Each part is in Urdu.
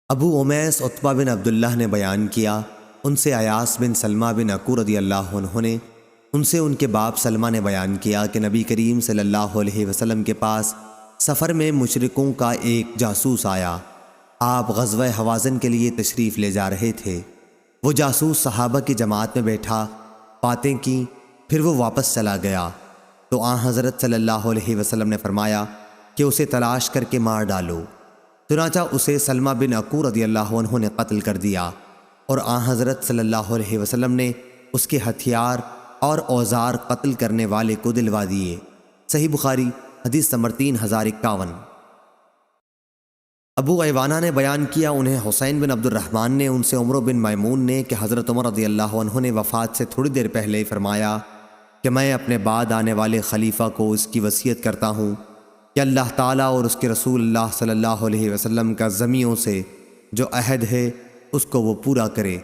ابو امیس عتبہ بن عبداللہ نے بیان کیا، ان سے ایاس بن سلمہ بن عکو رضی اللہ عنہ نے، ان سے ان کے باپ سلمہ نے بیان کیا کہ نبی کریم صلی اللہ علیہ وسلم کے پاس سفر میں مشرکوں کا ایک جاسوس آیا۔ آپ غزوہ حوازن کے لیے تشریف لے جا رہے تھے۔ وہ جاسوس صحابہ کی جماعت میں بیٹھا، باتیں کیں، پھر وہ واپس چلا گیا تو حضرت صلی اللہ علیہ وسلم نے فرمایا کہ اسے تلاش کر کے مار ڈالو۔ چنانچہ اسے سلمہ بن عکو رضی اللہ عنہ نے قتل کر دیا اور حضرت صلی اللہ علیہ وسلم نے اس کے ہتھیار اور اوزار قتل کرنے والے کو دلوا دیے۔ صحیح بخاری حدیث نمبر 3051۔ ابو ایوانہ نے بیان کیا، انہیں حسین بن عبد الرحمن نے ان سے عمر بن میمون نے کہ حضرت عمر رضی اللہ عنہ نے وفات سے تھوڑی دیر پہلے فرمایا کہ میں اپنے بعد آنے والے خلیفہ کو اس کی وصیت کرتا ہوں کہ اللہ تعالیٰ اور اس کے رسول اللہ صلی اللہ علیہ وسلم کا ذمیوں سے جو عہد ہے اس کو وہ پورا کرے،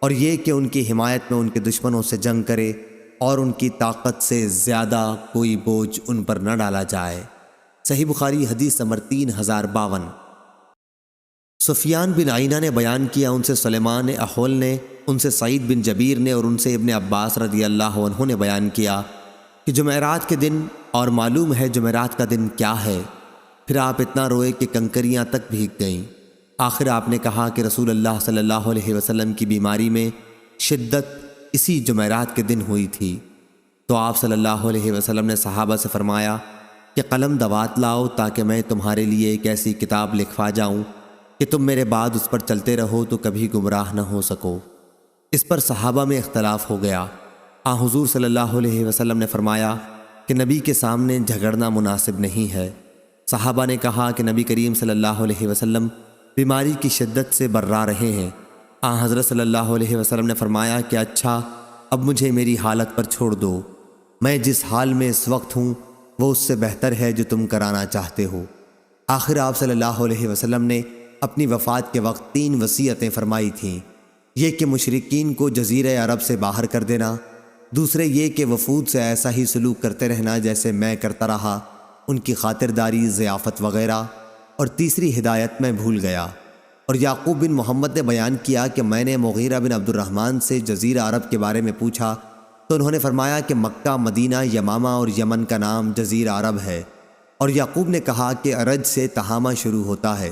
اور یہ کہ ان کی حمایت میں ان کے دشمنوں سے جنگ کرے اور ان کی طاقت سے زیادہ کوئی بوجھ ان پر نہ ڈالا جائے۔ صحیح بخاری حدیث نمبر 3052۔ سفیان بن عینہ نے بیان کیا، ان سے سلیمان احول نے، ان سے سعید بن جبیر نے اور ان سے ابن عباس رضی اللہ عنہ نے بیان کیا کہ جمعرات کے دن، اور معلوم ہے جمعرات کا دن کیا ہے، پھر آپ اتنا روئے کہ کنکریاں تک بھیگ گئیں۔ آخر آپ نے کہا کہ رسول اللہ صلی اللہ علیہ وسلم کی بیماری میں شدت اسی جمعرات کے دن ہوئی تھی، تو آپ صلی اللہ علیہ وسلم نے صحابہ سے فرمایا کہ قلم دوات لاؤ تاکہ میں تمہارے لیے ایک ایسی کتاب لکھوا جاؤں کہ تم میرے بعد اس پر چلتے رہو تو کبھی گمراہ نہ ہو سکو۔ اس پر صحابہ میں اختلاف ہو گیا۔ حضور صلی اللہ علیہ وسلم نے فرمایا کہ نبی کے سامنے جھگڑنا مناسب نہیں ہے۔ صحابہ نے کہا کہ نبی کریم صلی اللہ علیہ وسلم بیماری کی شدت سے برا رہے ہیں۔ حضرت صلی اللہ علیہ وسلم نے فرمایا کہ اچھا، اب مجھے میری حالت پر چھوڑ دو، میں جس حال میں اس وقت ہوں وہ اس سے بہتر ہے جو تم کرانا چاہتے ہو۔ آخر آپ صلی اللہ علیہ وسلم نے اپنی وفات کے وقت 3 وصیتیں فرمائی تھیں، یہ کہ مشرکین کو جزیرہ عرب سے باہر کر دینا، دوسرے یہ کہ وفود سے ایسا ہی سلوک کرتے رہنا جیسے میں کرتا رہا، ان کی خاطرداری، ضیافت وغیرہ، اور تیسری ہدایت میں بھول گیا۔ اور یعقوب بن محمد نے بیان کیا کہ میں نے مغیرہ بن عبد الرحمن سے جزیرہ عرب کے بارے میں پوچھا تو انہوں نے فرمایا کہ مکہ، مدینہ، یمامہ اور یمن کا نام جزیرہ عرب ہے۔ اور یعقوب نے کہا کہ ارج سے تہامہ شروع ہوتا ہے۔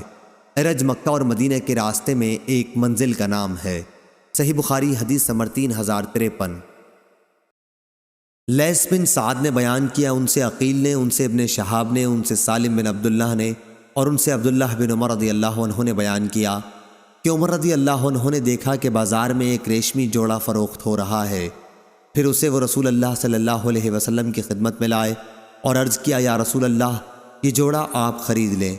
ارج مکہ اور مدینہ کے راستے میں ایک منزل کا نام ہے۔ صحیح بخاری حدیث نمبر 3053۔ لیث بن سعد نے بیان کیا، ان سے عقیل نے، ان سے ابن شہاب نے، ان سے سالم بن عبداللہ نے اور ان سے عبداللہ بن عمر رضی اللہ عنہ نے بیان کیا کہ عمر رضی اللہ عنہ نے دیکھا کہ بازار میں ایک ریشمی جوڑا فروخت ہو رہا ہے۔ پھر اسے وہ رسول اللہ صلی اللہ علیہ وسلم کی خدمت میں لائے اور عرض کیا، یا رسول اللہ، یہ جوڑا آپ خرید لیں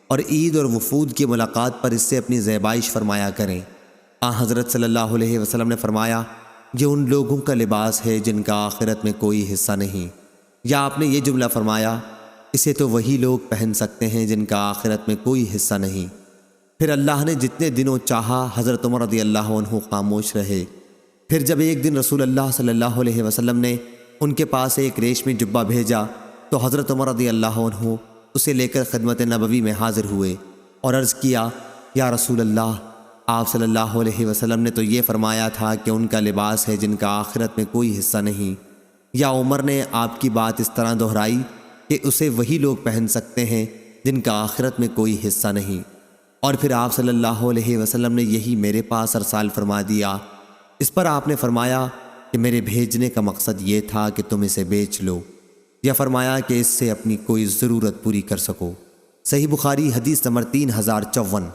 اور عید اور وفود کی ملاقات پر اس سے اپنی زیبائش فرمایا کریں۔ حضرت صلی اللہ علیہ وسلم نے فرمایا، یہ ان لوگوں کا لباس ہے جن کا آخرت میں کوئی حصہ نہیں۔ یا آپ نے یہ جملہ فرمایا، اسے تو وہی لوگ پہن سکتے ہیں جن کا آخرت میں کوئی حصہ نہیں۔ پھر اللہ نے جتنے دنوں چاہا حضرت عمر رضی اللہ عنہ خاموش رہے۔ پھر جب ایک دن رسول اللہ صلی اللہ علیہ وسلم نے ان کے پاس ایک ریشمی جبہ بھیجا تو حضرت عمر رضی اللہ عنہ اسے لے کر خدمت نبوی میں حاضر ہوئے اور عرض کیا، یا رسول اللہ، آپ صلی اللہ علیہ وسلم نے تو یہ فرمایا تھا کہ ان کا لباس ہے جن کا آخرت میں کوئی حصہ نہیں۔ یا عمر نے آپ کی بات اس طرح دہرائی کہ اسے وہی لوگ پہن سکتے ہیں جن کا آخرت میں کوئی حصہ نہیں، اور پھر آپ صلی اللہ علیہ وسلم نے یہی میرے پاس ارسال فرما دیا۔ اس پر آپ نے فرمایا کہ میرے بھیجنے کا مقصد یہ تھا کہ تم اسے بیچ لو، یا فرمایا کہ اس سے اپنی کوئی ضرورت پوری کر سکو۔ صحیح بخاری حدیث نمبر 3054۔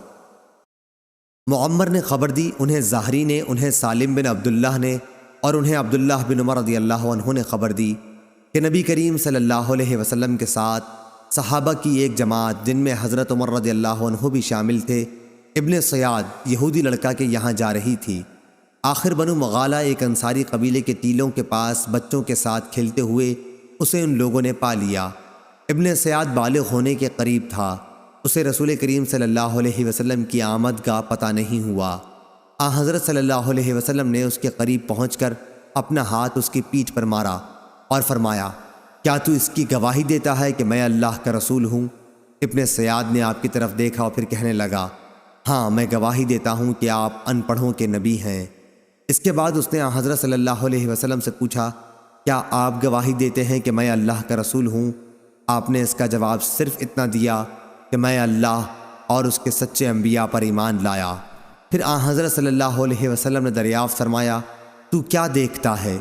معمر نے خبر دی، انہیں زہری نے، انہیں سالم بن عبداللہ نے اور انہیں عبداللہ بن عمر رضی اللہ عنہ نے خبر دی کہ نبی کریم صلی اللہ علیہ وسلم کے ساتھ صحابہ کی ایک جماعت جن میں حضرت عمر رضی اللہ عنہ بھی شامل تھے، ابن سیاد یہودی لڑکا کے یہاں جا رہی تھی۔ آخر بنو مغالہ ایک انصاری قبیلے کے ٹیلوں کے پاس بچوں کے ساتھ کھیلتے ہوئے اسے ان لوگوں نے پا لیا۔ ابن سیاد بالغ ہونے کے قریب تھا، اسے رسول کریم صلی اللہ علیہ وسلم کی آمد کا پتہ نہیں ہوا۔ حضرت صلی اللہ علیہ وسلم نے اس کے قریب پہنچ کر اپنا ہاتھ اس کی پیٹھ پر مارا اور فرمایا، کیا تو اس کی گواہی دیتا ہے کہ میں اللہ کا رسول ہوں؟ ابن سیاد نے آپ کی طرف دیکھا اور پھر کہنے لگا، ہاں میں گواہی دیتا ہوں کہ آپ ان پڑھوں کے نبی ہیں۔ اس کے بعد اس نے حضرت صلی اللہ علیہ وسلم سے پوچھا، کیا آپ گواہی دیتے ہیں کہ میں اللہ کا رسول ہوں؟ آپ نے اس کا جواب صرف اتنا دیا کہ میں اللہ اور اس کے سچے انبیاء پر ایمان لایا۔ پھر حضرت صلی اللہ علیہ وسلم نے دریافت فرمایا، تو کیا دیکھتا ہے؟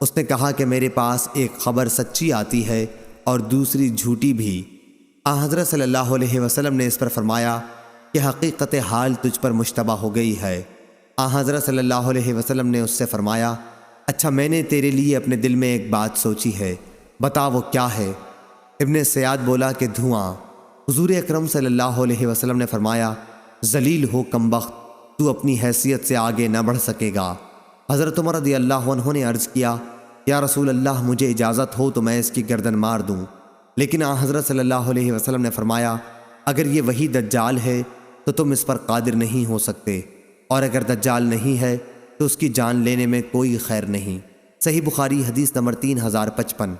اس نے کہا کہ میرے پاس ایک خبر سچی آتی ہے اور دوسری جھوٹی بھی۔ حضرت صلی اللہ علیہ وسلم نے اس پر فرمایا کہ حقیقت حال تجھ پر مشتبہ ہو گئی ہے۔ حضرت صلی اللہ علیہ وسلم نے اس سے فرمایا، اچھا میں نے تیرے لیے اپنے دل میں ایک بات سوچی ہے، بتا وہ کیا ہے؟ ابن سیاد بولا کہ دھواں۔ حضور اکرم صلی اللہ علیہ وسلم نے فرمایا، ذلیل ہو کمبخت، تو اپنی حیثیت سے آگے نہ بڑھ سکے گا۔ حضرت عمر رضی اللہ عنہ نے عرض کیا، یا رسول اللہ مجھے اجازت ہو تو میں اس کی گردن مار دوں، لیکن حضرت صلی اللہ علیہ وسلم نے فرمایا، اگر یہ وہی دجال ہے تو تم اس پر قادر نہیں ہو سکتے، اور اگر دجال نہیں ہے تو اس کی جان لینے میں کوئی خیر نہیں۔ صحیح بخاری حدیث نمبر 3055۔